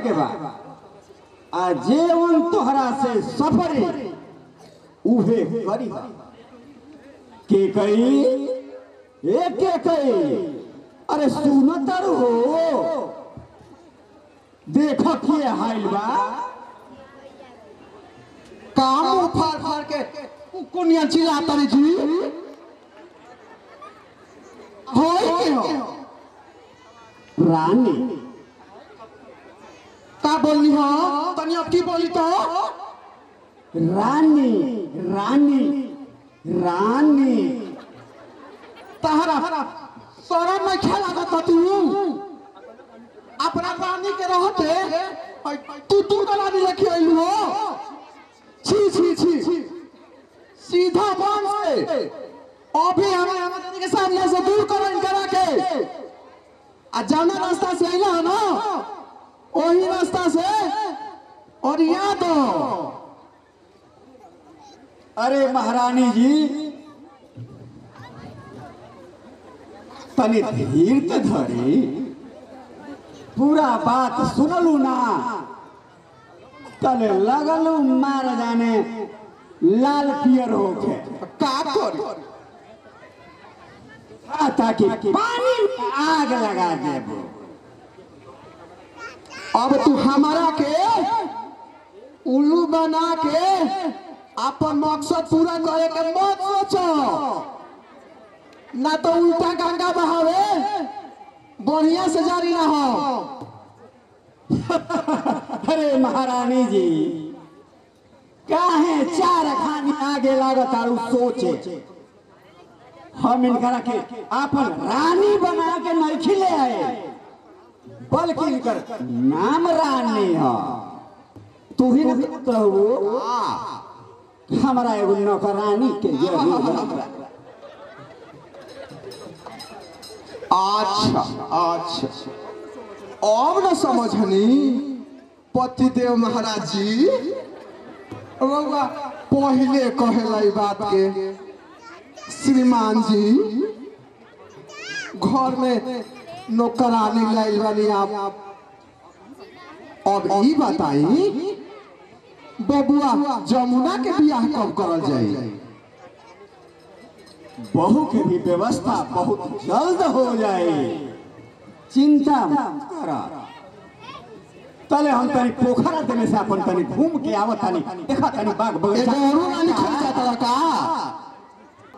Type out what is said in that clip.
के बाद आ जेवन तोहरा से सफरे उहे करी के कही एक के कही। अरे सुनतर हो देखो किए हाइल बा काम फाड़ फाड़ के कोनिया चिल्लाता रे जी होय के हो रानी का बोलनी हो तनी अब की बोली तो रानी रानी रानी तहरा शरम में खेला था तू अपना रानी के रहते तू का रानी लेके आई हो छी छी छी सीधा बांध से अभी हमें हमारे के सामने से दूर करो इनकरा के आ जाना रास्ता से आइला है ना वही रास्ता से और याद हो। अरे महारानी जी तनी धीर ते धरी पूरा बात सुनलू ना तले लगलू मार जाने लाल पियर होके का करी ताकि पानी में आग लगा देबो। अब तू हमारा के उल्लू बना के अपन मकसद पूरा करे के मत सोचो ना तो उल्टा गंगा बहावे बढ़िया से जारी ना हो। अरे महारानी जी काहे चार खानी आगे लागत आरू सोचे हम इनकरा के अपन रानी बना के नहीं खिले आए बल्कि इनकर नाम रानी है। तू ही ना कहू हमारा एगो नौकरानी के जरूरत। अच्छा अच्छा अब न समझनी पतिदेव महाराज जी रउआ पहले कहेला ई बात के श्रीमान जी घर में नौकरानी लाइल बानी आप अब ई बताई बबुआ जमुना के बियाह कब करल जाई। बहू के भी व्यवस्था बहुत जल्द हो जाए चिंता मत करा। तले हम तनी पोखरा देने से अपन तनी घूम के आवत तनी देखा तनी बाग बगीचा रानी खुल जाता का